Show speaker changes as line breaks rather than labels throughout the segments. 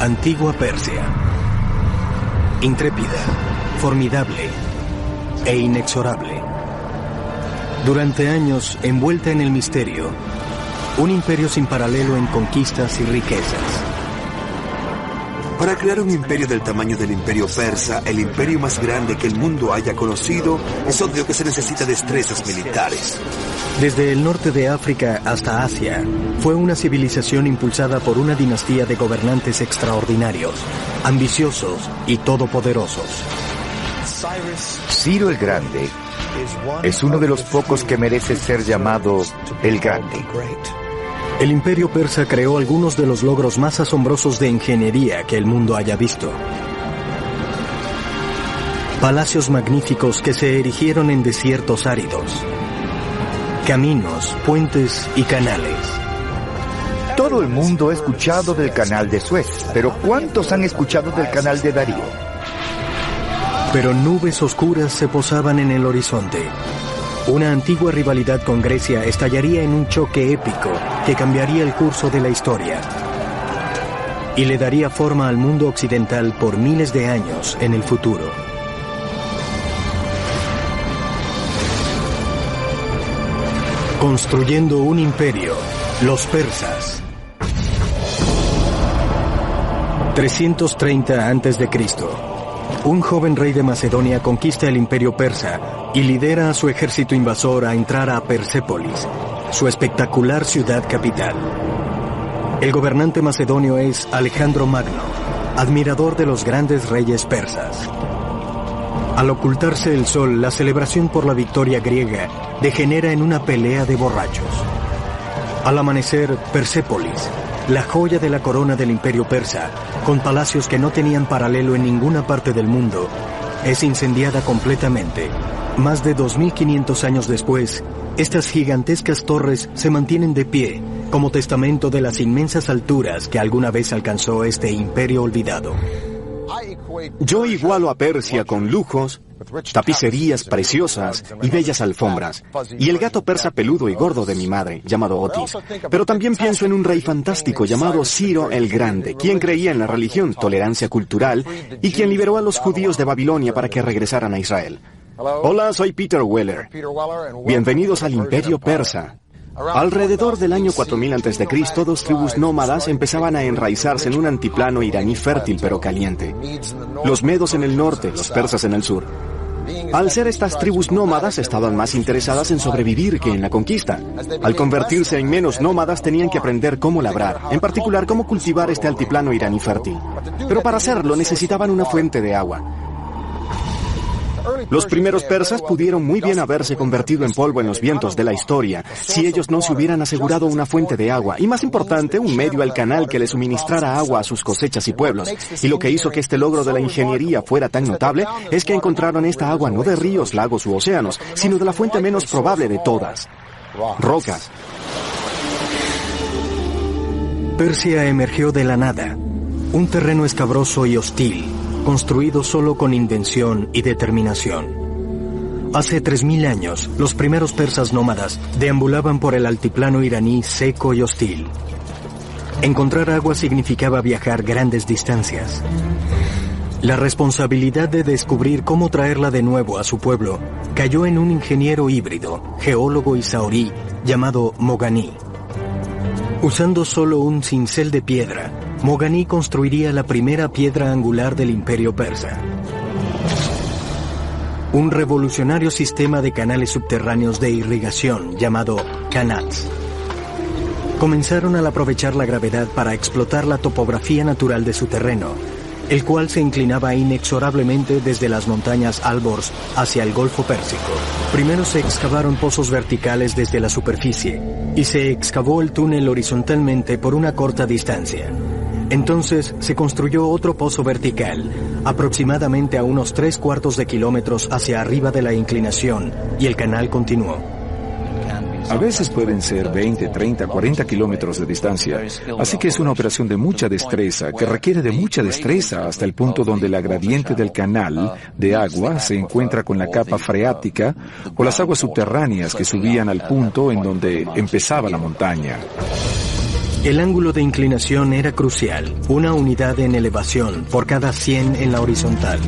Antigua Persia. Intrépida, formidable e inexorable. Durante años, envuelta en el misterio, un imperio sin paralelo en conquistas y riquezas.
Para crear un imperio del tamaño del imperio persa, el imperio más grande que el mundo haya conocido, es obvio que se necesita destrezas militares.
Desde el norte de África hasta Asia, fue una civilización impulsada por una dinastía de gobernantes extraordinarios, ambiciosos y todopoderosos.
Ciro el Grande es uno de los pocos que merece ser llamado el Grande.
El imperio persa creó algunos de los logros más asombrosos de ingeniería que el mundo haya visto. Palacios magníficos que se erigieron en desiertos áridos. Caminos, puentes y canales.
Todo el mundo ha escuchado del canal de Suez, pero ¿cuántos han escuchado del canal de Darío?
Pero nubes oscuras se posaban en el horizonte. Una antigua rivalidad con Grecia estallaría en un choque épico que cambiaría el curso de la historia y le daría forma al mundo occidental por miles de años en el futuro. Construyendo un imperio, los persas. 330 a.C. Un joven rey de Macedonia conquista el imperio persa y lidera a su ejército invasor a entrar a Persépolis, su espectacular ciudad capital. El gobernante macedonio es Alejandro Magno, admirador de los grandes reyes persas. Al ocultarse el sol, la celebración por la victoria griega degenera en una pelea de borrachos. Al amanecer, Persépolis, la joya de la corona del imperio persa, con palacios que no tenían paralelo en ninguna parte del mundo, es incendiada completamente. Más de 2500 años después, estas gigantescas torres se mantienen de pie, como testamento de las inmensas alturas que alguna vez alcanzó este imperio olvidado.
Yo igualo a Persia con lujos, tapicerías preciosas y bellas alfombras, y el gato persa peludo y gordo de mi madre, llamado Otis. Pero también pienso en un rey fantástico llamado Ciro el Grande, quien creía en la religión, tolerancia cultural, y quien liberó a los judíos de Babilonia para que regresaran a Israel. Hola, soy Peter Weller. Bienvenidos al Imperio Persa. Alrededor del año 4000 a.C., dos tribus nómadas empezaban a enraizarse en un antiplano iraní fértil pero caliente. Los medos en el norte, los persas en el sur. Al ser estas tribus nómadas, estaban más interesadas en sobrevivir que en la conquista. Al convertirse en menos nómadas, tenían que aprender cómo labrar, en particular cómo cultivar este altiplano iraní fértil. Pero para hacerlo necesitaban una fuente de agua. Los primeros persas pudieron muy bien haberse convertido en polvo en los vientos de la historia si ellos no se hubieran asegurado una fuente de agua y, más importante, un medio al canal que les suministrara agua a sus cosechas y pueblos. Y lo que hizo que este logro de la ingeniería fuera tan notable es que encontraron esta agua no de ríos, lagos u océanos, sino de la fuente menos probable de todas: rocas.
Persia emergió de la nada, un terreno escabroso y hostil, construido solo con invención y determinación. Hace 3000 años, los primeros persas nómadas deambulaban por el altiplano iraní seco y hostil. Encontrar agua significaba viajar grandes distancias. La responsabilidad de descubrir cómo traerla de nuevo a su pueblo cayó en un ingeniero híbrido, geólogo y saorí, llamado Moghaní. Usando solo un cincel de piedra, Moghaní construiría la primera piedra angular del imperio persa. Un revolucionario sistema de canales subterráneos de irrigación llamado Qanats. Comenzaron al aprovechar la gravedad para explotar la topografía natural de su terreno, el cual se inclinaba inexorablemente desde las montañas Alborz hacia el Golfo Pérsico. Primero se excavaron pozos verticales desde la superficie y se excavó el túnel horizontalmente por una corta distancia. Entonces se construyó otro pozo vertical, aproximadamente a unos 3/4 de kilómetros hacia arriba de la inclinación, y el canal continuó.
A veces pueden ser 20, 30, 40 kilómetros de distancia, así que es una operación de mucha destreza, que requiere de mucha destreza hasta el punto donde la gradiente del canal de agua se encuentra con la capa freática o las aguas subterráneas que subían al punto en donde empezaba la montaña.
El ángulo de inclinación era crucial, una unidad en elevación por cada 100 en la horizontal.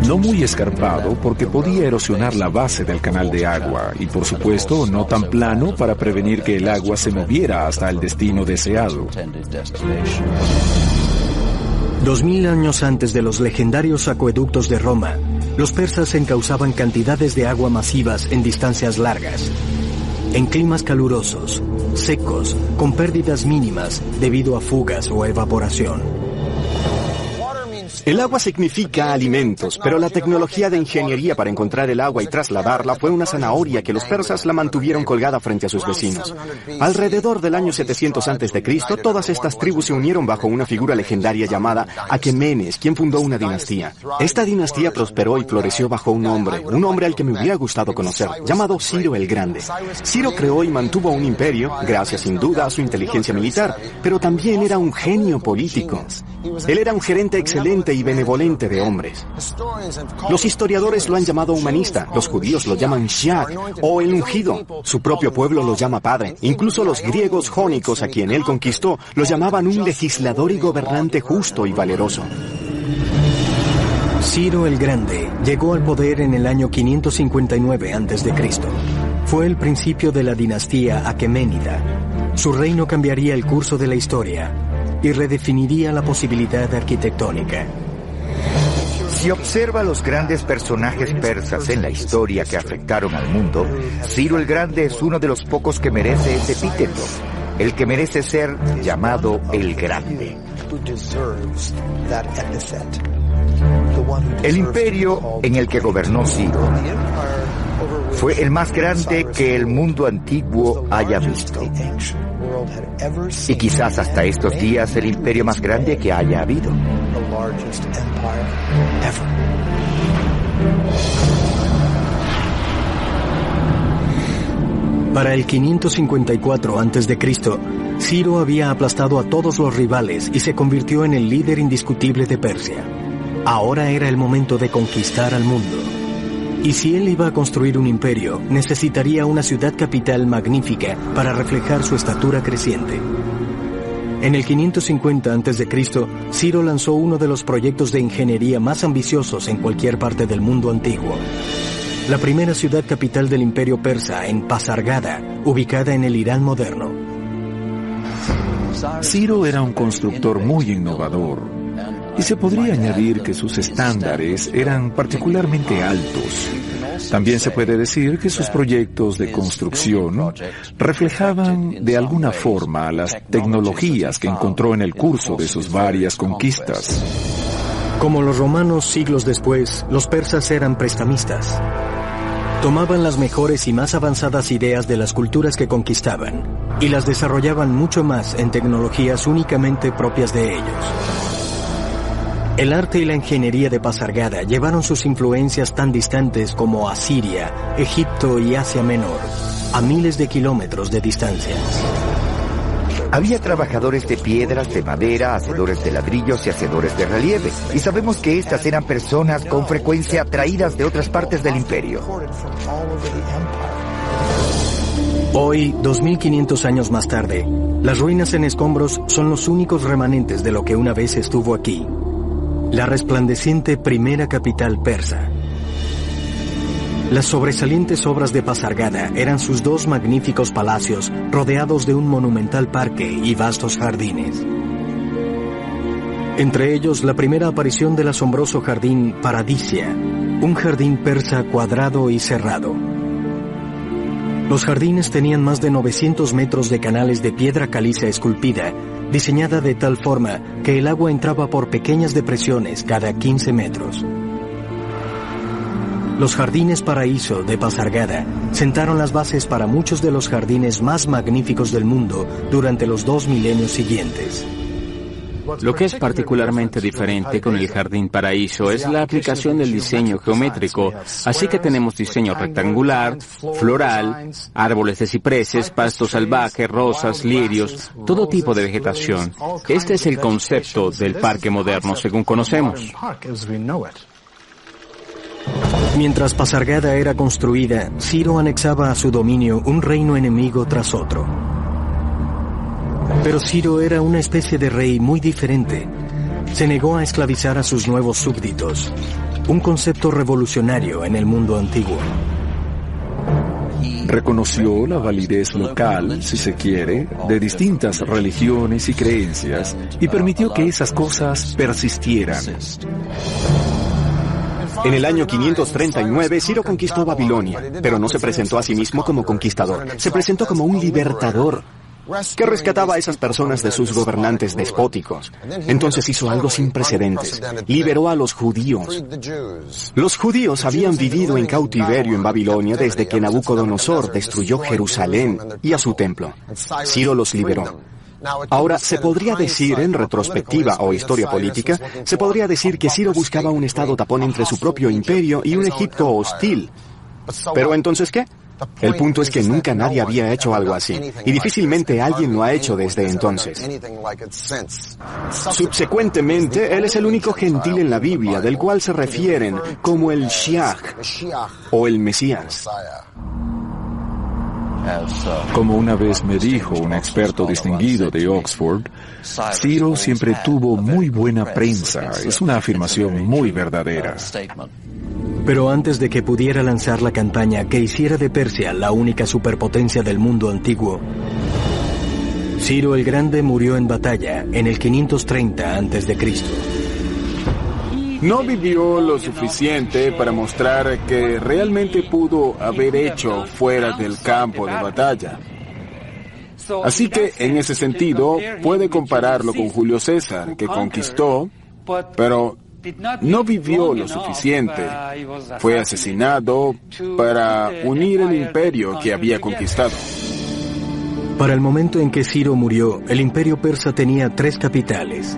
No muy escarpado porque podía erosionar la base del canal de agua y por supuesto no tan plano para prevenir que el agua se moviera hasta el destino deseado.
2000 años antes de los legendarios acueductos de Roma, los persas encauzaban cantidades de agua masivas en distancias largas. En climas calurosos, secos, con pérdidas mínimas debido a fugas o evaporación.
El agua significa alimentos, pero la tecnología de ingeniería para encontrar el agua y trasladarla fue una zanahoria que los persas la mantuvieron colgada frente a sus vecinos. Alrededor del año 700 a.C., todas estas tribus se unieron bajo una figura legendaria llamada Aquemenes, quien fundó una dinastía. Esta dinastía prosperó y floreció bajo un hombre al que me hubiera gustado conocer, llamado Ciro el Grande. Ciro creó y mantuvo un imperio, gracias sin duda a su inteligencia militar, pero también era un genio político. Él era un gerente excelente y benevolente de hombres. Los historiadores lo han llamado humanista, los judíos lo llaman Shiach o el ungido, su propio pueblo lo llama padre, incluso los griegos jónicos a quien él conquistó lo llamaban un legislador y gobernante justo y valeroso.
Ciro el Grande llegó al poder en el año 559 a.C. Fue el principio de la dinastía aqueménida. Su reino cambiaría el curso de la historia y redefiniría la posibilidad arquitectónica.
Si observa los grandes personajes persas en la historia que afectaron al mundo, Ciro el Grande es uno de los pocos que merece ese epíteto, el que merece ser llamado el Grande. El imperio en el que gobernó Ciro fue el más grande que el mundo antiguo haya visto. Y quizás hasta estos días el imperio más grande que haya habido.
Para el 554 a.C., Ciro había aplastado a todos los rivales y se convirtió en el líder indiscutible de Persia. Ahora era el momento de conquistar al mundo. Y si él iba a construir un imperio, necesitaría una ciudad capital magnífica para reflejar su estatura creciente. En el 550 a.C., Ciro lanzó uno de los proyectos de ingeniería más ambiciosos en cualquier parte del mundo antiguo. La primera ciudad capital del imperio persa en Pasargada, ubicada en el Irán moderno.
Ciro era un constructor muy innovador. Y se podría añadir que sus estándares eran particularmente altos. También se puede decir que sus proyectos de construcción reflejaban de alguna forma las tecnologías que encontró en el curso de sus varias conquistas.
Como los romanos siglos después, los persas eran prestamistas. Tomaban las mejores y más avanzadas ideas de las culturas que conquistaban y las desarrollaban mucho más en tecnologías únicamente propias de ellos. El arte y la ingeniería de Pasargada llevaron sus influencias tan distantes como a Siria, Egipto y Asia Menor, a miles de kilómetros de distancia.
Había trabajadores de piedras, de madera, hacedores de ladrillos y hacedores de relieve. Y sabemos que estas eran personas con frecuencia atraídas de otras partes del imperio.
Hoy, 2500 años más tarde, las ruinas en escombros son los únicos remanentes de lo que una vez estuvo aquí. La resplandeciente primera capital persa. Las sobresalientes obras de Pasargada eran sus dos magníficos palacios rodeados de un monumental parque y vastos jardines. Entre ellos, la primera aparición del asombroso jardín Paradisia, un jardín persa cuadrado y cerrado. Los jardines tenían más de 900 metros de canales de piedra caliza esculpida, diseñada de tal forma que el agua entraba por pequeñas depresiones cada 15 metros. Los jardines Paraíso de Pasargada sentaron las bases para muchos de los jardines más magníficos del mundo durante los 2 milenios siguientes.
Lo que es particularmente diferente con el Jardín Paraíso es la aplicación del diseño geométrico, así que tenemos diseño rectangular, floral, árboles de cipreses, pasto salvaje, rosas, lirios, todo tipo de vegetación. Este es el concepto del parque moderno según conocemos.
Mientras Pasargada era construida, Ciro anexaba a su dominio un reino enemigo tras otro. Pero Ciro era una especie de rey muy diferente. Se negó a esclavizar a sus nuevos súbditos, un concepto revolucionario en el mundo antiguo.
Reconoció la validez local, si se quiere, de distintas religiones y creencias y permitió que esas cosas persistieran.
En el año 539, Ciro conquistó Babilonia, pero no se presentó a sí mismo como conquistador, se presentó como un libertador que rescataba a esas personas de sus gobernantes despóticos. Entonces hizo algo sin precedentes. Liberó a los judíos. Los judíos habían vivido en cautiverio en Babilonia desde que Nabucodonosor destruyó Jerusalén y a su templo. Ciro los liberó. Ahora, se podría decir, en retrospectiva o historia política, se podría decir que Ciro buscaba un estado tapón entre su propio imperio y un Egipto hostil. ¿Pero entonces qué? El punto es que nunca nadie había hecho algo así, y difícilmente alguien lo ha hecho desde entonces. Subsecuentemente, él es el único gentil en la Biblia del cual se refieren como el Shiach, o el Mesías.
Como una vez me dijo un experto distinguido de Oxford, Ciro siempre tuvo muy buena prensa. Es una afirmación muy verdadera.
Pero antes de que pudiera lanzar la campaña que hiciera de Persia la única superpotencia del mundo antiguo, Ciro el Grande murió en batalla en el 530 a.C.
No vivió lo suficiente para mostrar que realmente pudo haber hecho fuera del campo de batalla. Así que, en ese sentido, puede compararlo con Julio César, que conquistó, pero no vivió lo suficiente. Fue asesinado para unir el imperio que había conquistado.
Para el momento en que Ciro murió, el imperio persa tenía 3 capitales: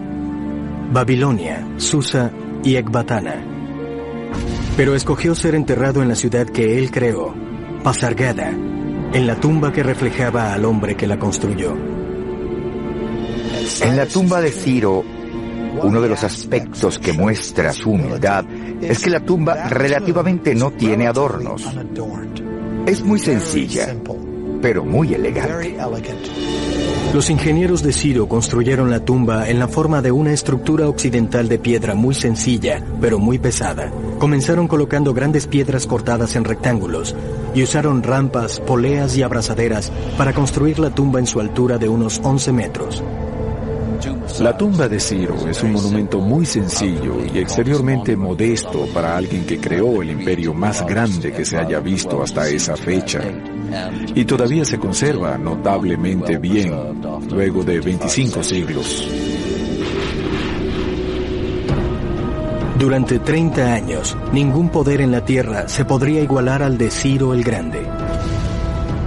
Babilonia, Susa y Ecbatana. Pero escogió ser enterrado en la ciudad que él creó, Pasargada, en la tumba que reflejaba al hombre que la construyó.
En la tumba de Ciro, uno de los aspectos que muestra su humildad es que la tumba relativamente no tiene adornos. Es muy sencilla, pero muy elegante.
Los ingenieros de Ciro construyeron la tumba en la forma de una estructura occidental de piedra muy sencilla, pero muy pesada. Comenzaron colocando grandes piedras cortadas en rectángulos y usaron rampas, poleas y abrazaderas para construir la tumba en su altura de unos 11 metros.
La tumba de Ciro es un monumento muy sencillo y exteriormente modesto para alguien que creó el imperio más grande que se haya visto hasta esa fecha. Y todavía se conserva notablemente bien, luego de 25 siglos.
Durante 30 años, ningún poder en la tierra se podría igualar al de Ciro el Grande.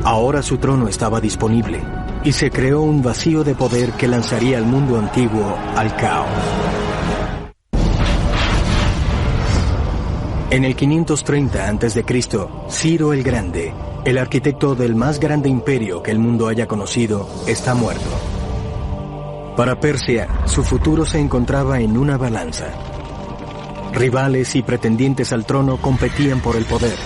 Ahora su trono estaba disponible, y se creó un vacío de poder que lanzaría al mundo antiguo al caos. En el 530 a.C., Ciro el Grande, el arquitecto del más grande imperio que el mundo haya conocido, está muerto. Para Persia, su futuro se encontraba en una balanza. Rivales y pretendientes al trono competían por el poder.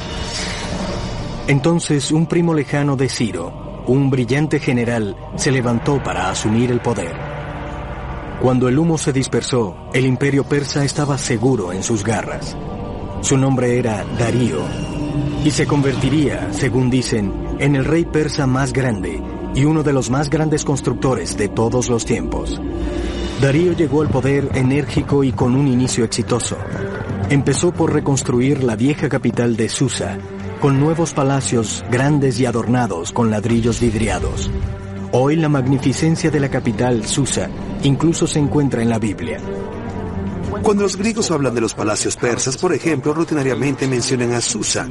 Entonces, un primo lejano de Ciro, un brillante general, se levantó para asumir el poder. Cuando el humo se dispersó, el imperio persa estaba seguro en sus garras. Su nombre era Darío, y se convertiría, según dicen, en el rey persa más grande y uno de los más grandes constructores de todos los tiempos. Darío llegó al poder enérgico y con un inicio exitoso. Empezó por reconstruir la vieja capital de Susa, con nuevos palacios grandes y adornados con ladrillos vidriados. Hoy la magnificencia de la capital, Susa, incluso se encuentra en la Biblia.
Cuando los griegos hablan de los palacios persas, por ejemplo, rutinariamente mencionan a Susa.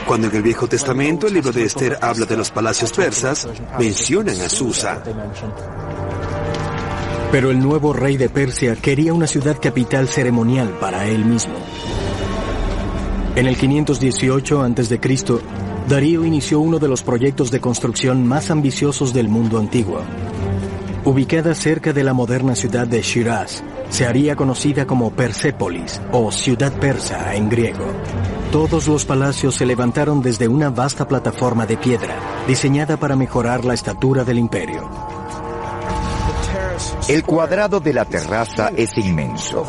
Cuando en el Viejo Testamento el libro de Esther habla de los palacios persas, mencionan a Susa.
Pero el nuevo rey de Persia quería una ciudad capital ceremonial para él mismo. En el 518 a.C., Darío inició uno de los proyectos de construcción más ambiciosos del mundo antiguo. Ubicada cerca de la moderna ciudad de Shiraz, se haría conocida como Persépolis o ciudad persa en griego. Todos los palacios se levantaron desde una vasta plataforma de piedra, diseñada para mejorar la estatura del imperio.
El cuadrado de la terraza es inmenso,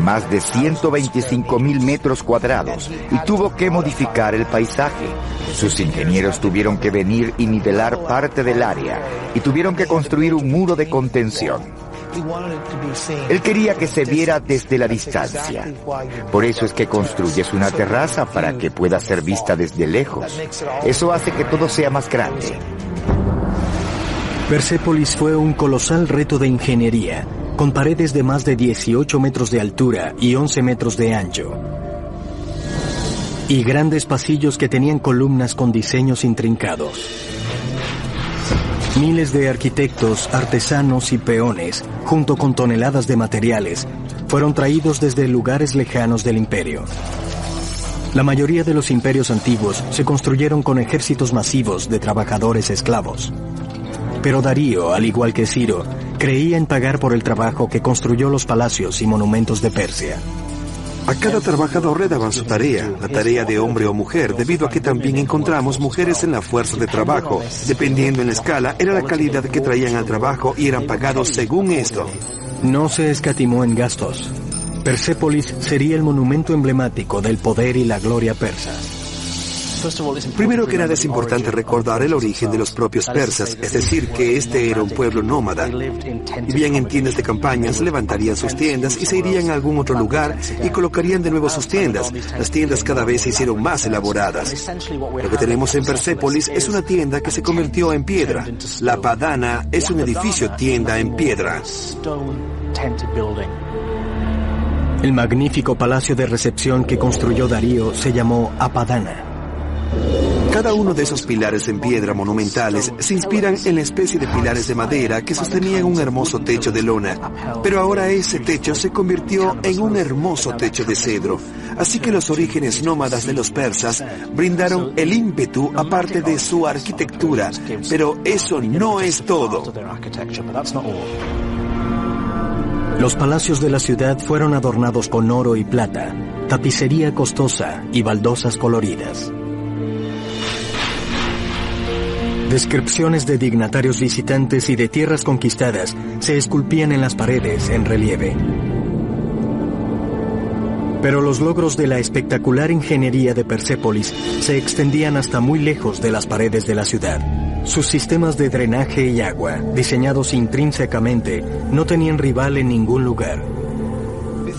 más de 125.000 metros cuadrados, y tuvo que modificar el paisaje. Sus ingenieros tuvieron que venir y nivelar parte del área, y tuvieron que construir un muro de contención. Él quería que se viera desde la distancia. Por eso es que construyes una terraza para que pueda ser vista desde lejos. Eso hace que todo sea más grande.
Persépolis fue un colosal reto de ingeniería, con paredes de más de 18 metros de altura y 11 metros de ancho. Y grandes pasillos que tenían columnas con diseños intrincados. Miles de arquitectos, artesanos y peones, junto con toneladas de materiales, fueron traídos desde lugares lejanos del imperio. La mayoría de los imperios antiguos se construyeron con ejércitos masivos de trabajadores esclavos. Pero Darío, al igual que Ciro, creía en pagar por el trabajo que construyó los palacios y monumentos de Persia.
A cada trabajador le daban su tarea, la tarea de hombre o mujer, debido a que también encontramos mujeres en la fuerza de trabajo. Dependiendo en la escala, era la calidad que traían al trabajo y eran pagados según esto.
No se escatimó en gastos. Persépolis sería el monumento emblemático del poder y la gloria persa.
Primero que nada es importante recordar el origen de los propios persas, es decir, que este era un pueblo nómada. Vivían en tiendas de campañas, levantarían sus tiendas y se irían a algún otro lugar y colocarían de nuevo sus tiendas. Las tiendas cada vez se hicieron más elaboradas. Lo que tenemos en Persépolis es una tienda que se convirtió en piedra. La Padana es un edificio tienda en piedra.
El magnífico palacio de recepción que construyó Darío se llamó Apadana.
Cada uno de esos pilares en piedra monumentales se inspiran en la especie de pilares de madera que sostenían un hermoso techo de lona. Pero ahora ese techo se convirtió en un hermoso techo de cedro. Así que los orígenes nómadas de los persas brindaron el ímpetu aparte de su arquitectura. Pero eso no es todo.
Los palacios de la ciudad fueron adornados con oro y plata, tapicería costosa y baldosas coloridas. Descripciones de dignatarios visitantes y de tierras conquistadas se esculpían en las paredes en relieve. Pero los logros de la espectacular ingeniería de Persépolis se extendían hasta muy lejos de las paredes de la ciudad. Sus sistemas de drenaje y agua, diseñados intrínsecamente, no tenían rival en ningún lugar.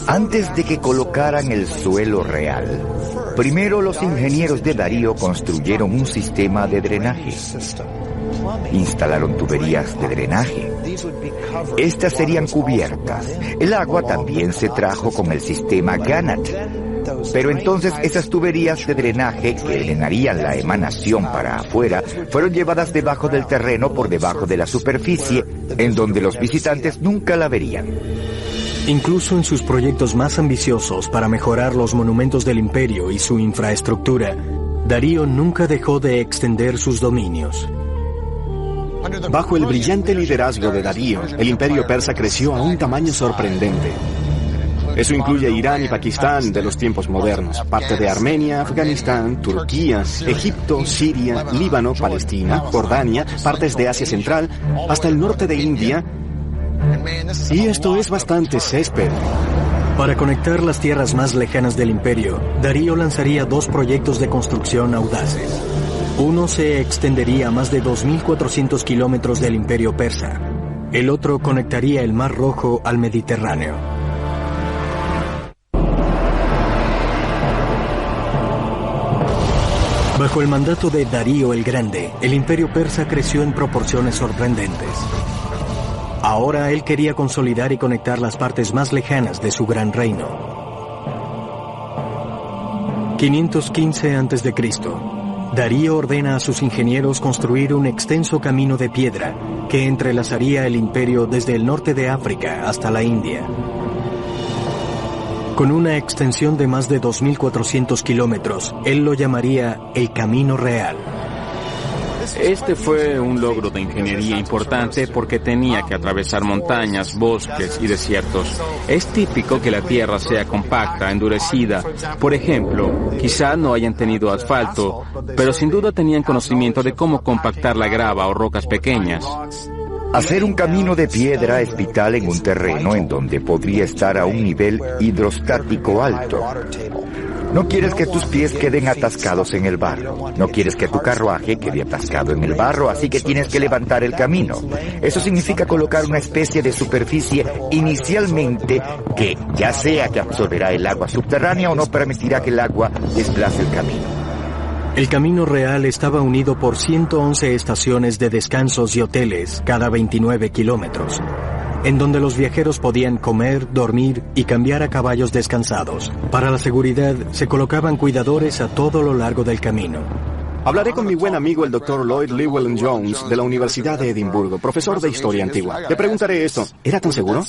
Antes de que colocaran el suelo real, primero los ingenieros de Darío construyeron un sistema de drenaje. Instalaron tuberías de drenaje. Estas serían cubiertas. El agua también se trajo con el sistema Ganat. Pero entonces esas tuberías de drenaje que drenarían la emanación para afuera fueron llevadas debajo del terreno por debajo de la superficie, en donde los visitantes nunca la verían.
Incluso en sus proyectos más ambiciosos para mejorar los monumentos del imperio y su infraestructura, Darío nunca dejó de extender sus dominios.
Bajo el brillante liderazgo de Darío, el imperio persa creció a un tamaño sorprendente. Eso incluye Irán y Pakistán de los tiempos modernos, parte de Armenia, Afganistán, Turquía, Egipto, Siria, Líbano, Palestina, Jordania, partes de Asia Central, hasta el norte de India. Y esto es bastante césped.
Para conectar las tierras más lejanas del imperio, Darío lanzaría dos proyectos de construcción audaces. Uno se extendería a más de 2.400 kilómetros del imperio persa. El otro conectaría el Mar Rojo al Mediterráneo. Bajo el mandato de Darío el Grande, el imperio persa creció en proporciones sorprendentes. Ahora él quería consolidar y conectar las partes más lejanas de su gran reino. 515 a.C. Darío ordena a sus ingenieros construir un extenso camino de piedra que entrelazaría el imperio desde el norte de África hasta la India. Con una extensión de más de 2.400 kilómetros, él lo llamaría el Camino Real.
Este fue un logro de ingeniería importante porque tenía que atravesar montañas, bosques y desiertos. Es típico que la tierra sea compacta, endurecida. Por ejemplo, quizá no hayan tenido asfalto, pero sin duda tenían conocimiento de cómo compactar la grava o rocas pequeñas.
Hacer un camino de piedra es vital en un terreno en donde podría estar a un nivel hidrostático alto. No quieres que tus pies queden atascados en el barro. No quieres que tu carruaje quede atascado en el barro, así que tienes que levantar el camino. Eso significa colocar una especie de superficie inicialmente que, ya sea que absorberá el agua subterránea o no permitirá que el agua desplace el camino.
El camino real estaba unido por 111 estaciones de descansos y hoteles cada 29 kilómetros, en donde los viajeros podían comer, dormir y cambiar a caballos descansados. Para la seguridad, se colocaban cuidadores a todo lo largo del camino.
Hablaré con mi buen amigo el Dr. Lloyd Llewellyn Jones de la Universidad de Edimburgo, profesor de Historia Antigua. Le preguntaré esto, ¿era tan seguro?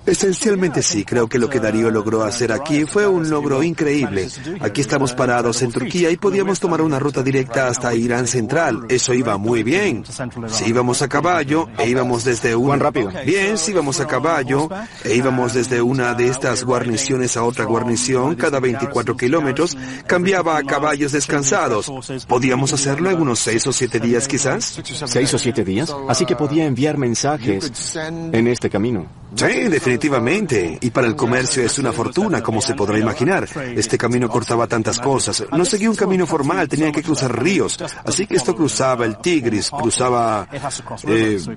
Esencialmente sí, creo que lo que Darío logró hacer aquí fue un logro increíble. Aquí estamos parados en Turquía y podíamos tomar una ruta directa hasta Irán Central. Eso iba muy bien. Si íbamos a caballo e íbamos desde un...
¿Cuán rápido?
Bien, si íbamos a caballo e íbamos desde una de estas guarniciones a otra guarnición cada 24 kilómetros, cambiaba a caballos descansados. ¿Podíamos hacerlo en unos 6 o 7 días quizás?
6 o 7 días, así que podía enviar mensajes en este camino.
Sí, definitivamente. Y para el comercio es una fortuna, como se podrá imaginar. Este camino cortaba tantas cosas. No seguía un camino formal, tenían que cruzar ríos. Así que esto cruzaba el Tigris, cruzaba,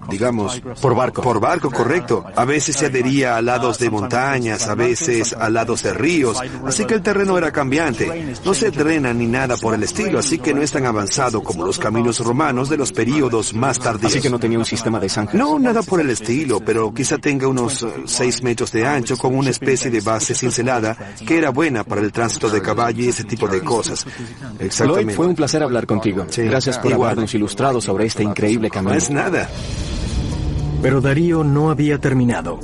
digamos...
Por barco.
Por barco, correcto. A veces se adhería a lados de montañas, a veces a lados de ríos. Así que el terreno era cambiante. No se drena ni nada por el estilo, así que no es tan avanzado como los caminos romanos de los períodos más tardíos.
Así que no tenía un sistema de zanjas.
No, nada por el estilo, pero quizá tenga unos 6 metros de ancho con una especie de base cincelada que era buena para el tránsito de caballo y ese tipo de cosas. Exactamente.
Lloyd, fue un placer hablar contigo.
Sí,
gracias por habernos ilustrado sobre este increíble camino.
No es nada.
Pero Darío no había terminado.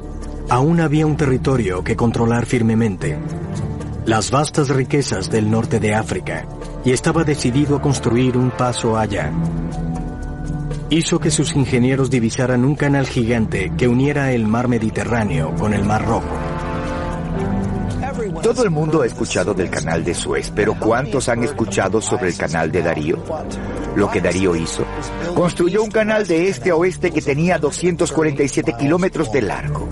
Aún había un territorio que controlar firmemente. Las vastas riquezas del norte de África. Y estaba decidido a construir un paso allá. Hizo que sus ingenieros divisaran un canal gigante que uniera el mar Mediterráneo con el mar Rojo.
Todo el mundo ha escuchado del canal de Suez, pero ¿cuántos han escuchado sobre el canal de Darío? Lo que Darío hizo, construyó un canal de este a oeste que tenía 247 kilómetros de largo.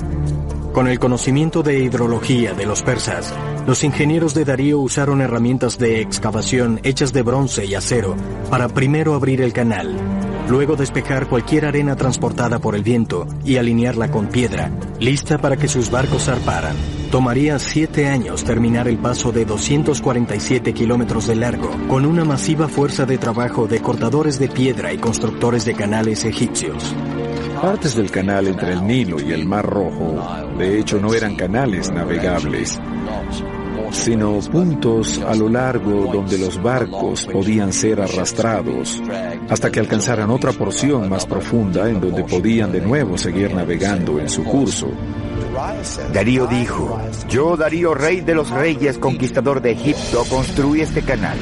Con el conocimiento de hidrología de los persas, los ingenieros de Darío usaron herramientas de excavación hechas de bronce y acero para primero abrir el canal, luego despejar cualquier arena transportada por el viento y alinearla con piedra, lista para que sus barcos zarparan. Tomaría 7 años terminar el paso de 247 kilómetros de largo, con una masiva fuerza de trabajo de cortadores de piedra y constructores de canales egipcios.
Partes del canal entre el Nilo y el Mar Rojo, de hecho, no eran canales navegables, sino puntos a lo largo donde los barcos podían ser arrastrados hasta que alcanzaran otra porción más profunda en donde podían de nuevo seguir navegando en su curso.
Darío dijo, yo, Darío, rey de los reyes, conquistador de Egipto, construí este canal.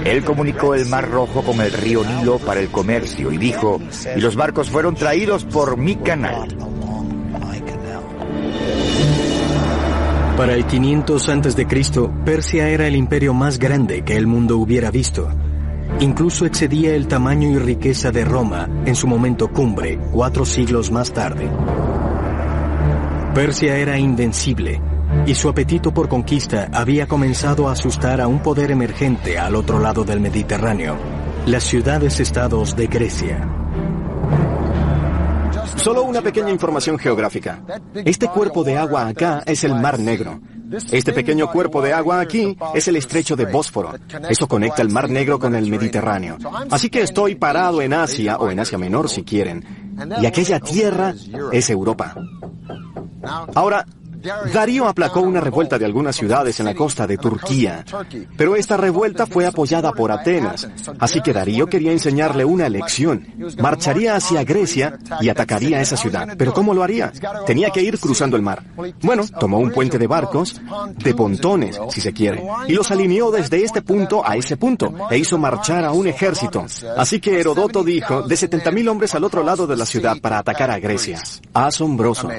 Él comunicó el Mar Rojo con el río Nilo para el comercio y dijo, y los barcos fueron traídos por mi canal.
Para el 500 a.C., Persia era el imperio más grande que el mundo hubiera visto. Incluso excedía el tamaño y riqueza de Roma en su momento cumbre, 4 siglos más tarde. Persia era invencible, y su apetito por conquista había comenzado a asustar a un poder emergente al otro lado del Mediterráneo, las ciudades-estados de Grecia.
Solo una pequeña información geográfica. Este cuerpo de agua acá es el Mar Negro. Este pequeño cuerpo de agua aquí es el estrecho de Bósforo. Eso conecta el Mar Negro con el Mediterráneo. Así que estoy parado en Asia, o en Asia Menor si quieren, y aquella tierra es Europa. Ahora, Darío aplacó una revuelta de algunas ciudades en la costa de Turquía, pero esta revuelta fue apoyada por Atenas, así que Darío quería enseñarle una lección. Marcharía hacia Grecia y atacaría esa ciudad. ¿Pero cómo lo haría? Tenía que ir cruzando el mar. Bueno, tomó un puente de barcos, de pontones, si se quiere, y los alineó desde este punto a ese punto, e hizo marchar a un ejército. Así que Heródoto dijo, de 70.000 hombres al otro lado de la ciudad para atacar a Grecia. Asombroso.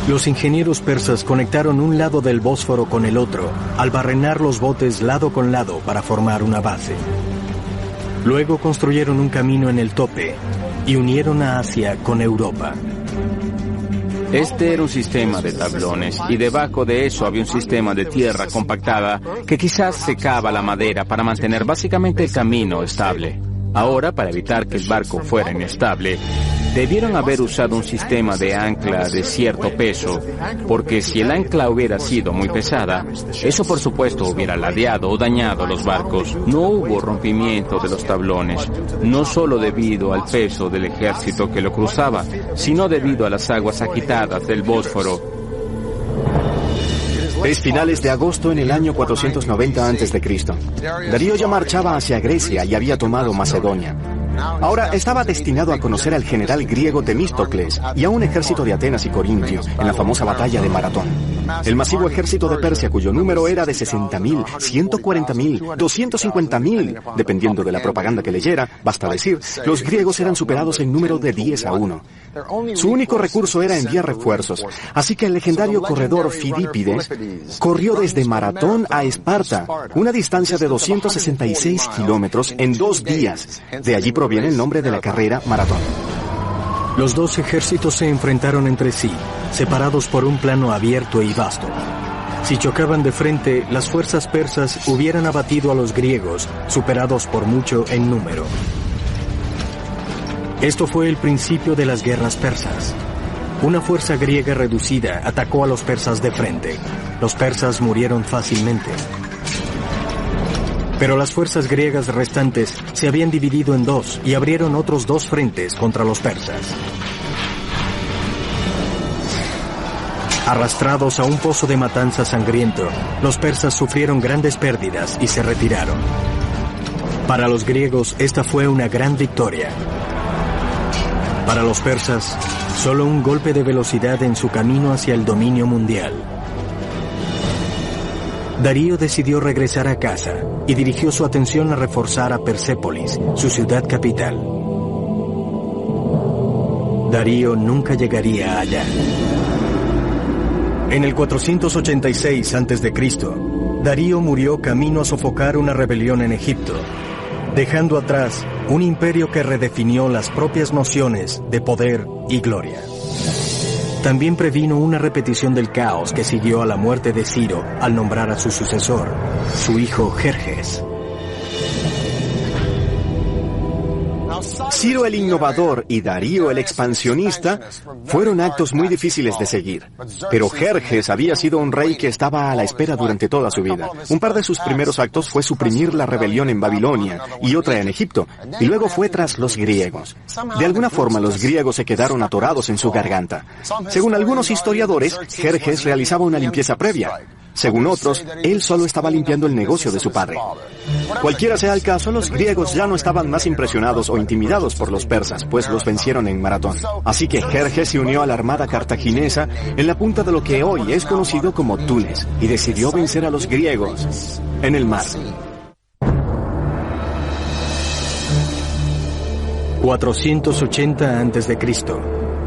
Los ingenieros persas conectaron un lado del Bósforo con el otro, al barrenar los botes lado con lado para formar una base. Luego construyeron un camino en el tope, y unieron a Asia con Europa.
Este era un sistema de tablones y debajo de eso había un sistema de tierra compactada que quizás secaba la madera para mantener básicamente el camino estable. Ahora, para evitar que el barco fuera inestable, debieron haber usado un sistema de ancla de cierto peso, porque si el ancla hubiera sido muy pesada, eso por supuesto hubiera ladeado o dañado los barcos. No hubo rompimiento de los tablones, no solo debido al peso del ejército que lo cruzaba, sino debido a las aguas agitadas del Bósforo.
Es finales de agosto en el año 490 a.C. Darío ya marchaba hacia Grecia y había tomado Macedonia. Ahora estaba destinado a conocer al general griego Temístocles y a un ejército de Atenas y Corintio en la famosa batalla de Maratón. El masivo ejército de Persia, cuyo número era de 60.000, 140.000, 250.000, dependiendo de la propaganda que leyera, basta decir, los griegos eran superados en número de 10-1. Su único recurso era enviar refuerzos, así que el legendario corredor Fidípides corrió desde Maratón a Esparta, una distancia de 266 kilómetros en 2 días. De allí proviene el nombre de la carrera Maratón.
Los dos ejércitos se enfrentaron entre sí, separados por un plano abierto y vasto. Si chocaban de frente, las fuerzas persas hubieran abatido a los griegos, superados por mucho en número. Esto fue el principio de las guerras persas. Una fuerza griega reducida atacó a los persas de frente. Los persas murieron fácilmente. Pero las fuerzas griegas restantes se habían dividido en dos y abrieron otros 2 frentes contra los persas. Arrastrados a un pozo de matanza sangriento, los persas sufrieron grandes pérdidas y se retiraron. Para los griegos, esta fue una gran victoria. Para los persas, solo un golpe de velocidad en su camino hacia el dominio mundial. Darío decidió regresar a casa y dirigió su atención a reforzar a Persépolis, su ciudad capital. Darío nunca llegaría allá. En el 486 a.C., Darío murió camino a sofocar una rebelión en Egipto, dejando atrás un imperio que redefinió las propias nociones de poder y gloria. También previno una repetición del caos que siguió a la muerte de Ciro al nombrar a su sucesor, su hijo Jerjes.
Ciro el innovador y Darío el expansionista fueron actos muy difíciles de seguir. Pero Jerjes había sido un rey que estaba a la espera durante toda su vida. Un par de sus primeros actos fue suprimir la rebelión en Babilonia y otra en Egipto, y luego fue tras los griegos. De alguna forma los griegos se quedaron atorados en su garganta. Según algunos historiadores, Jerjes realizaba una limpieza previa. Según otros, él solo estaba limpiando el negocio de su padre. Cualquiera sea el caso, los griegos ya no estaban más impresionados o intimidados por los persas, pues los vencieron en Maratón. Así que Jerjes se unió a la armada cartaginesa en la punta de lo que hoy es conocido como Túnez, y decidió vencer a los griegos en el mar.
480 a.C.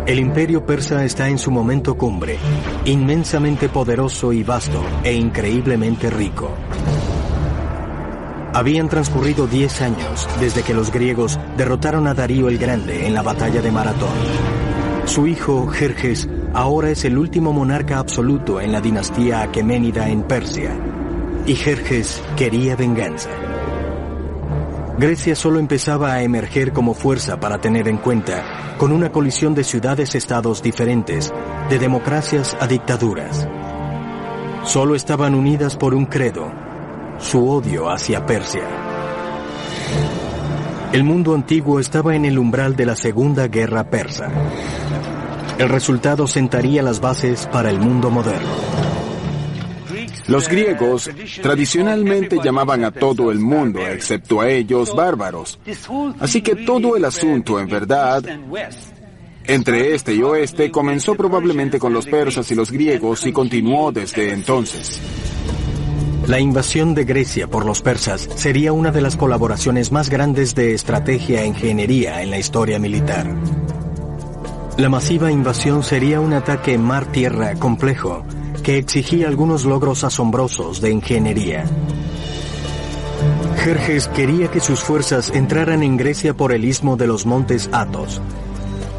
El imperio persa está en su momento cumbre, inmensamente poderoso y vasto e increíblemente rico. Habían transcurrido 10 años desde que los griegos derrotaron a Darío el Grande en la batalla de Maratón. Su hijo, Jerjes, ahora es el último monarca absoluto en la dinastía aqueménida en Persia, y Jerjes quería venganza. Grecia solo empezaba a emerger como fuerza para tener en cuenta, con una colisión de ciudades-estados diferentes, de democracias a dictaduras. Solo estaban unidas por un credo, su odio hacia Persia. El mundo antiguo estaba en el umbral de la Segunda Guerra Persa. El resultado sentaría las bases para el mundo moderno.
Los griegos tradicionalmente llamaban a todo el mundo, excepto a ellos, bárbaros. Así que todo el asunto, en verdad, entre este y oeste, comenzó probablemente con los persas y los griegos y continuó desde entonces.
La invasión de Grecia por los persas sería una de las colaboraciones más grandes de estrategia e ingeniería en la historia militar. La masiva invasión sería un ataque mar-tierra complejo, que exigía algunos logros asombrosos de ingeniería. Jerjes quería que sus fuerzas entraran en Grecia por el istmo de los montes Athos.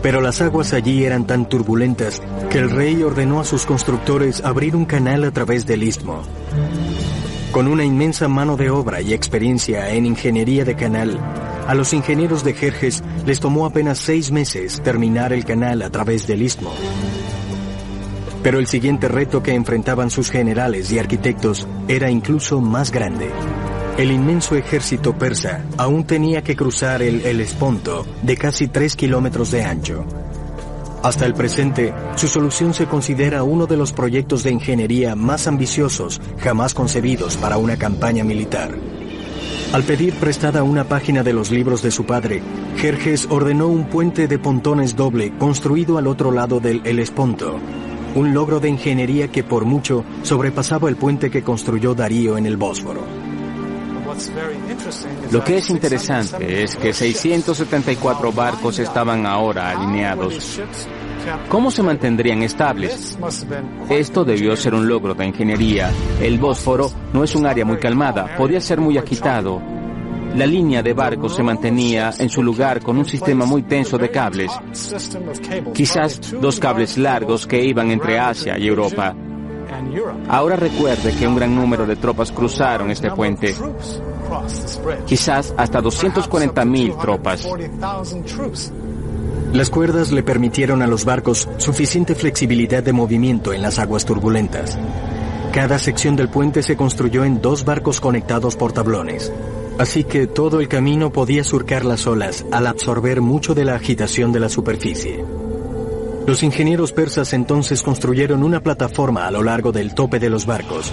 Pero las aguas allí eran tan turbulentas que el rey ordenó a sus constructores abrir un canal a través del istmo. Con una inmensa mano de obra y experiencia en ingeniería de canal, a los ingenieros de Jerjes les tomó apenas 6 meses terminar el canal a través del istmo. Pero el siguiente reto que enfrentaban sus generales y arquitectos era incluso más grande. El inmenso ejército persa aún tenía que cruzar el Helesponto de casi 3 kilómetros de ancho. Hasta el presente, su solución se considera uno de los proyectos de ingeniería más ambiciosos jamás concebidos para una campaña militar. Al pedir prestada una página de los libros de su padre, Jerjes ordenó un puente de pontones doble construido al otro lado del Helesponto, un logro de ingeniería que por mucho sobrepasaba el puente que construyó Darío en el Bósforo.
Lo que es interesante es que 674 barcos estaban ahora alineados. ¿Cómo se mantendrían estables? Esto debió ser un logro de ingeniería. El Bósforo no es un área muy calmada, podía ser muy agitado. La línea de barcos se mantenía en su lugar con un sistema muy tenso de cables. Quizás 2 cables largos que iban entre Asia y Europa. Ahora recuerde que un gran número de tropas cruzaron este puente. Quizás hasta 240.000 tropas.
Las cuerdas le permitieron a los barcos suficiente flexibilidad de movimiento en las aguas turbulentas. Cada sección del puente se construyó en 2 barcos conectados por tablones. Así que todo el camino podía surcar las olas al absorber mucho de la agitación de la superficie. Los ingenieros persas entonces construyeron una plataforma a lo largo del tope de los barcos,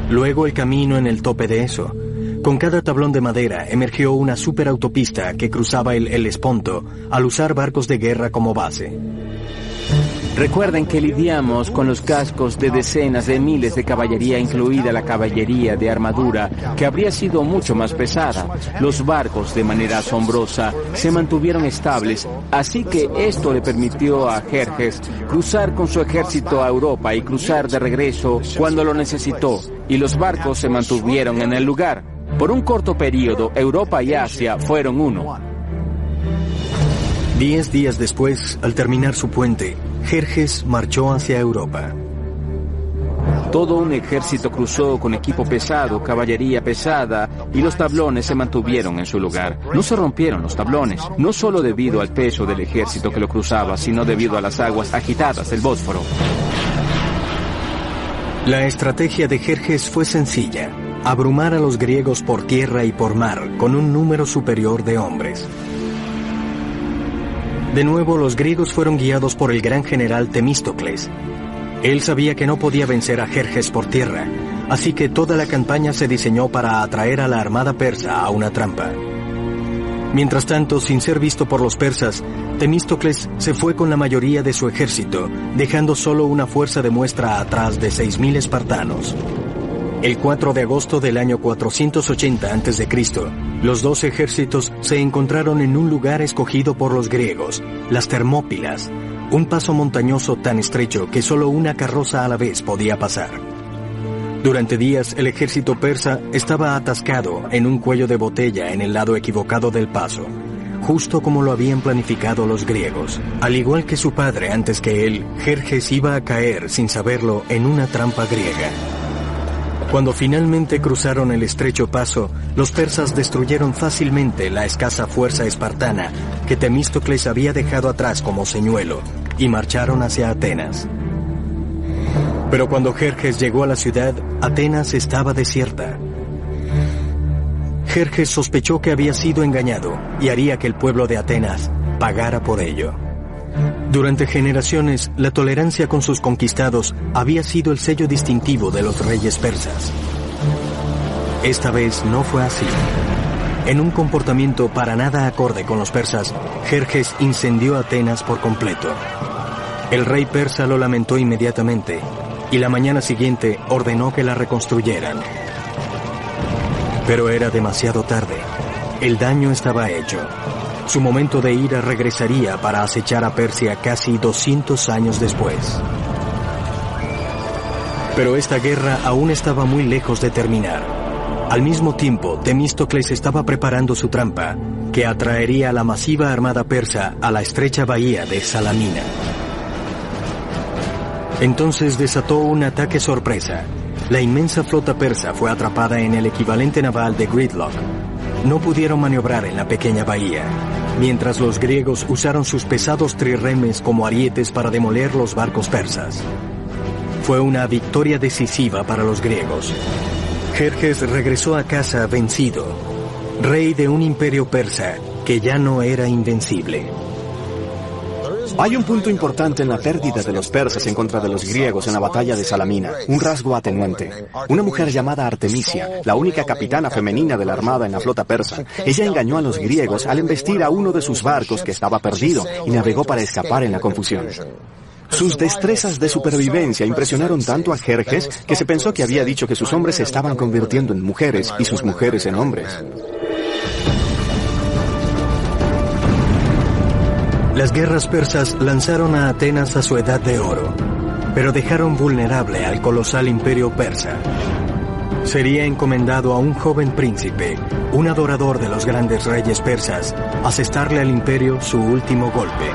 luego el camino en el tope de eso. Con cada tablón de madera emergió una superautopista que cruzaba el Helesponto al usar barcos de guerra como base.
Recuerden que lidiamos con los cascos de decenas de miles de caballería, incluida la caballería de armadura, que habría sido mucho más pesada. Los barcos, de manera asombrosa, se mantuvieron estables, así que esto le permitió a Jerjes cruzar con su ejército a Europa y cruzar de regreso cuando lo necesitó, y los barcos se mantuvieron en el lugar. Por un corto periodo, Europa y Asia fueron uno.
10 días después, al terminar su puente, Jerjes marchó hacia Europa.
Todo un ejército cruzó con equipo pesado, caballería pesada, y los tablones se mantuvieron en su lugar. No se rompieron los tablones, no solo debido al peso del ejército que lo cruzaba, sino debido a las aguas agitadas del Bósforo.
La estrategia de Jerjes fue sencilla: abrumar a los griegos por tierra y por mar con un número superior de hombres. De nuevo, los griegos fueron guiados por el gran general Temístocles. Él sabía que no podía vencer a Jerjes por tierra, así que toda la campaña se diseñó para atraer a la armada persa a una trampa. Mientras tanto, sin ser visto por los persas, Temístocles se fue con la mayoría de su ejército, dejando solo una fuerza de muestra atrás de 6.000 espartanos. El 4 de agosto del año 480 a.C., los 2 ejércitos se encontraron en un lugar escogido por los griegos, las Termópilas, un paso montañoso tan estrecho que solo una carroza a la vez podía pasar. Durante días, el ejército persa estaba atascado en un cuello de botella en el lado equivocado del paso, justo como lo habían planificado los griegos. Al igual que su padre antes que él, Jerjes iba a caer sin saberlo en una trampa griega. Cuando finalmente cruzaron el estrecho paso, los persas destruyeron fácilmente la escasa fuerza espartana que Temístocles había dejado atrás como señuelo, y marcharon hacia Atenas. Pero cuando Jerjes llegó a la ciudad, Atenas estaba desierta. Jerjes sospechó que había sido engañado y haría que el pueblo de Atenas pagara por ello. Durante generaciones, la tolerancia con sus conquistados había sido el sello distintivo de los reyes persas. Esta vez no fue así. En un comportamiento para nada acorde con los persas, Jerjes incendió Atenas por completo. El rey persa lo lamentó inmediatamente y la mañana siguiente ordenó que la reconstruyeran. Pero era demasiado tarde. El daño estaba hecho. Su momento de ira regresaría para acechar a Persia casi 200 años después. Pero esta guerra aún estaba muy lejos de terminar. Al mismo tiempo, Temístocles estaba preparando su trampa, que atraería a la masiva armada persa a la estrecha bahía de Salamina. Entonces desató un ataque sorpresa. La inmensa flota persa fue atrapada en el equivalente naval de Gridlock. No pudieron maniobrar en la pequeña bahía, mientras los griegos usaron sus pesados trirremes como arietes para demoler los barcos persas. Fue una victoria decisiva para los griegos. Jerjes regresó a casa vencido, rey de un imperio persa que ya no era invencible.
Hay un punto importante en la pérdida de los persas en contra de los griegos en la batalla de Salamina, un rasgo atenuante. Una mujer llamada Artemisia, la única capitana femenina de la armada en la flota persa. Ella engañó a los griegos al embestir a uno de sus barcos que estaba perdido y navegó para escapar en la confusión. Sus destrezas de supervivencia impresionaron tanto a Jerjes que se pensó que había dicho que sus hombres se estaban convirtiendo en mujeres y sus mujeres en hombres.
Las guerras persas lanzaron a Atenas a su edad de oro, pero dejaron vulnerable al colosal imperio persa. Sería encomendado a un joven príncipe, un adorador de los grandes reyes persas, asestarle al imperio su último golpe.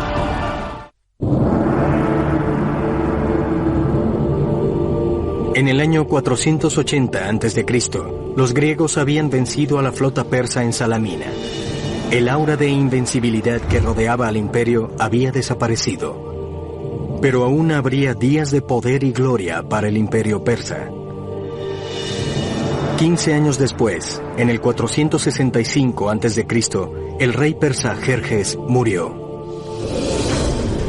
En el año 480 a.C., los griegos habían vencido a la flota persa en Salamina. El aura de invencibilidad que rodeaba al imperio había desaparecido. Pero aún habría días de poder y gloria para el imperio persa. 15 años después, en el 465 a.C., el rey persa Jerjes murió.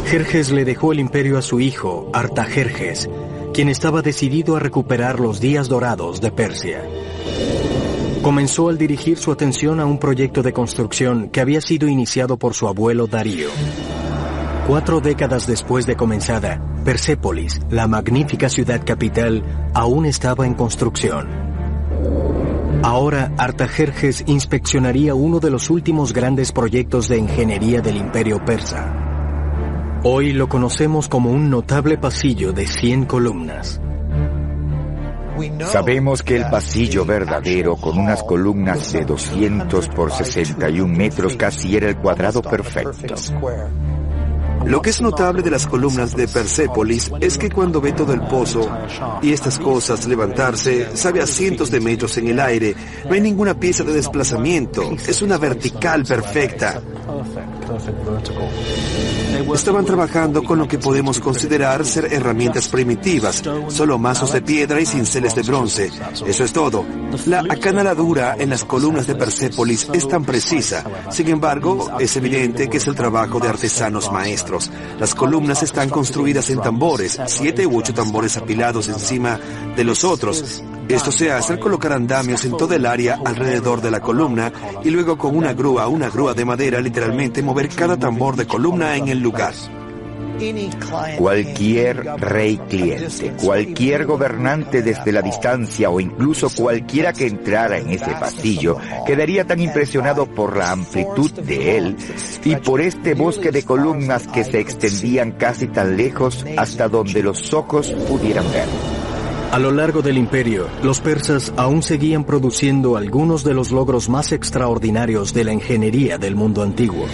Jerjes le dejó el imperio a su hijo, Artajerjes, quien estaba decidido a recuperar los días dorados de Persia. Comenzó al dirigir su atención a un proyecto de construcción que había sido iniciado por su abuelo Darío. 4 décadas después de comenzada, Persépolis, la magnífica ciudad capital, aún estaba en construcción. Ahora, Artajerjes inspeccionaría uno de los últimos grandes proyectos de ingeniería del imperio persa. Hoy lo conocemos como un notable pasillo de 100 columnas.
Sabemos que el pasillo verdadero, con unas columnas de 200 por 61 metros, casi era el cuadrado perfecto.
Lo que es notable de las columnas de Persépolis es que cuando ve todo el pozo y estas cosas levantarse, sabe a cientos de metros en el aire, no hay ninguna pieza de desplazamiento, es una vertical perfecta. Estaban trabajando con lo que podemos considerar ser herramientas primitivas, solo mazos de piedra y cinceles de bronce. Eso es todo. La acanaladura en las columnas de Persépolis es tan precisa. Sin embargo, es evidente que es el trabajo de artesanos maestros. Las columnas están construidas en tambores, 7 u 8 tambores apilados encima de los otros. Esto se hace al colocar andamios en toda el área alrededor de la columna y luego con una grúa de madera, literalmente mover cada tambor de columna en el lugar.
Cualquier rey cliente, cualquier gobernante desde la distancia o incluso cualquiera que entrara en ese pasillo quedaría tan impresionado por la amplitud de él y por este bosque de columnas que se extendían casi tan lejos hasta donde los ojos pudieran ver.
A lo largo del imperio, los persas aún seguían produciendo algunos de los logros más extraordinarios de la ingeniería del mundo antiguo.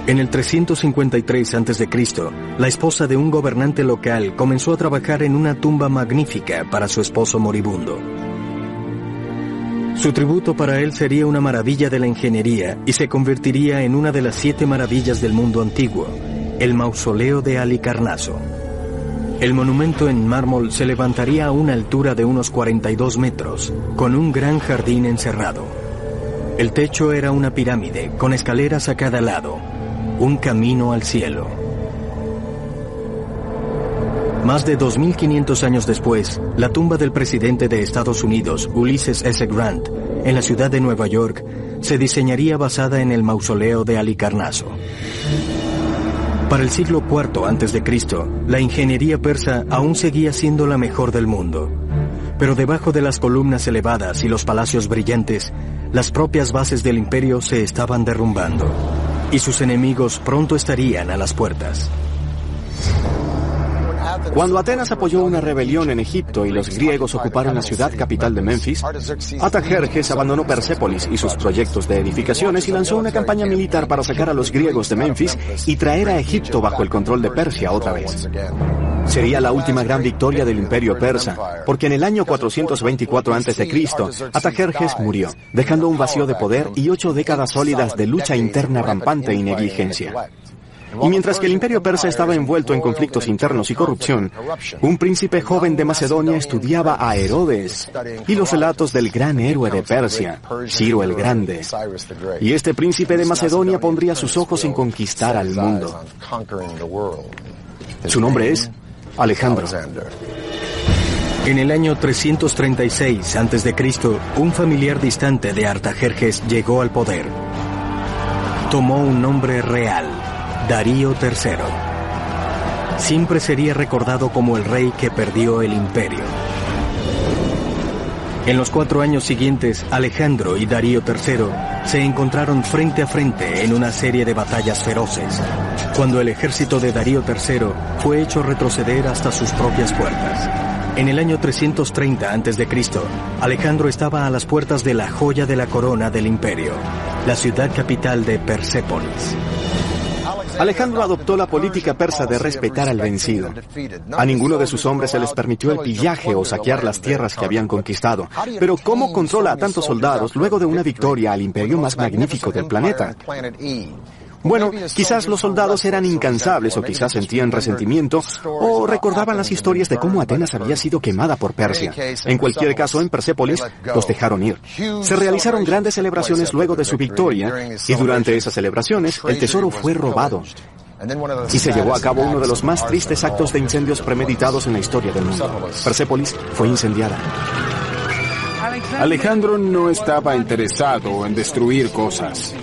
En el 353 a.C., la esposa de un gobernante local comenzó a trabajar en una tumba magnífica para su esposo moribundo. Su tributo para él sería una maravilla de la ingeniería y se convertiría en una de las 7 maravillas del mundo antiguo, el mausoleo de Halicarnaso. El monumento en mármol se levantaría a una altura de unos 42 metros, con un gran jardín encerrado. El techo era una pirámide, con escaleras a cada lado, un camino al cielo. Más de 2.500 años después, la tumba del presidente de Estados Unidos, Ulysses S. Grant, en la ciudad de Nueva York, se diseñaría basada en el mausoleo de Halicarnaso. Para el siglo IV a.C., la ingeniería persa aún seguía siendo la mejor del mundo. Pero debajo de las columnas elevadas y los palacios brillantes, las propias bases del imperio se estaban derrumbando, y sus enemigos pronto estarían a las puertas.
Cuando Atenas apoyó una rebelión en Egipto y los griegos ocuparon la ciudad capital de Memphis, Artajerjes abandonó Persépolis y sus proyectos de edificaciones y lanzó una campaña militar para sacar a los griegos de Memphis y traer a Egipto bajo el control de Persia otra vez. Sería la última gran victoria del imperio persa, porque en el año 424 a.C., Artajerjes murió, dejando un vacío de poder y 8 décadas sólidas de lucha interna rampante y negligencia. Y mientras que el imperio persa estaba envuelto en conflictos internos y corrupción, un príncipe joven de Macedonia estudiaba a Herodes y los relatos del gran héroe de Persia, Ciro el Grande. Y este príncipe de Macedonia pondría sus ojos en conquistar al mundo. Su nombre es Alejandro.
En el año 336 a.C., un familiar distante de Artajerjes llegó al poder. Tomó un nombre real: Darío III. Siempre sería recordado como el rey que perdió el imperio. En los 4 años siguientes, Alejandro y Darío III se encontraron frente a frente en una serie de batallas feroces, cuando el ejército de Darío III fue hecho retroceder hasta sus propias puertas. En el año 330 a.C., Alejandro estaba a las puertas de la joya de la corona del imperio, la ciudad capital de Persépolis.
Alejandro adoptó la política persa de respetar al vencido. A ninguno de sus hombres se les permitió el pillaje o saquear las tierras que habían conquistado. Pero ¿cómo controla a tantos soldados luego de una victoria al imperio más magnífico del planeta? Bueno, quizás los soldados eran incansables o quizás sentían resentimiento o recordaban las historias de cómo Atenas había sido quemada por Persia. En cualquier caso, en Persépolis los dejaron ir. Se realizaron grandes celebraciones luego de su victoria y durante esas celebraciones el tesoro fue robado. Y se llevó a cabo uno de los más tristes actos de incendios premeditados en la historia del mundo. Persépolis fue incendiada.
Alejandro no estaba interesado en destruir cosas.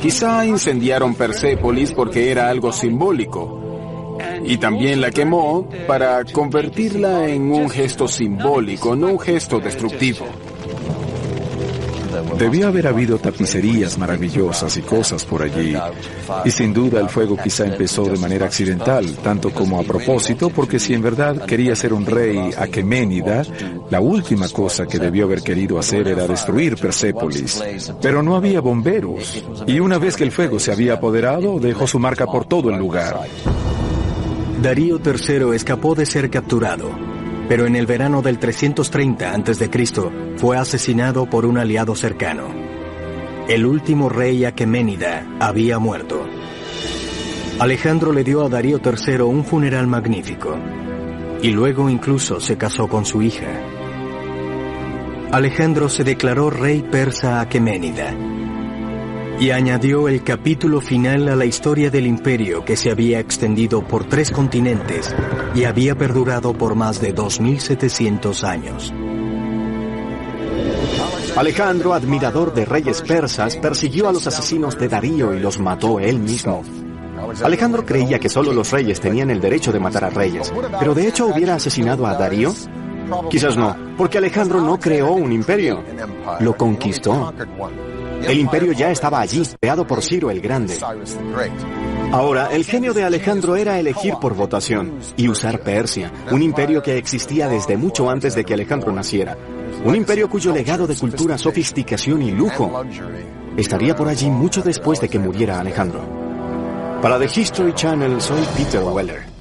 Quizá incendiaron Persépolis porque era algo simbólico. Y también la quemó para convertirla en un gesto simbólico, no un gesto destructivo.
Debió haber habido tapicerías maravillosas y cosas por allí. Y sin duda el fuego quizá empezó de manera accidental, tanto como a propósito, porque si en verdad quería ser un rey aqueménida, la última cosa que debió haber querido hacer era destruir Persépolis. Pero no había bomberos. Y una vez que el fuego se había apoderado, dejó su marca por todo el lugar.
Darío III escapó de ser capturado, pero en el verano del 330 a.C. fue asesinado por un aliado cercano. El último rey aqueménida había muerto. Alejandro le dio a Darío III un funeral magnífico, y luego incluso se casó con su hija. Alejandro se declaró rey persa aqueménida, y añadió el capítulo final a la historia del imperio que se había extendido por 3 continentes y había perdurado por más de 2700 años.
Alejandro, admirador de reyes persas, persiguió a los asesinos de Darío y los mató él mismo. Alejandro creía que solo los reyes tenían el derecho de matar a reyes, pero de hecho hubiera asesinado a Darío. Quizás no, porque Alejandro no creó un imperio, lo conquistó. El imperio ya estaba allí, creado por Ciro el Grande. Ahora, el genio de Alejandro era elegir por votación y usar Persia, un imperio que existía desde mucho antes de que Alejandro naciera. Un imperio cuyo legado de cultura, sofisticación y lujo estaría por allí mucho después de que muriera Alejandro. Para The History Channel, soy Peter Weller.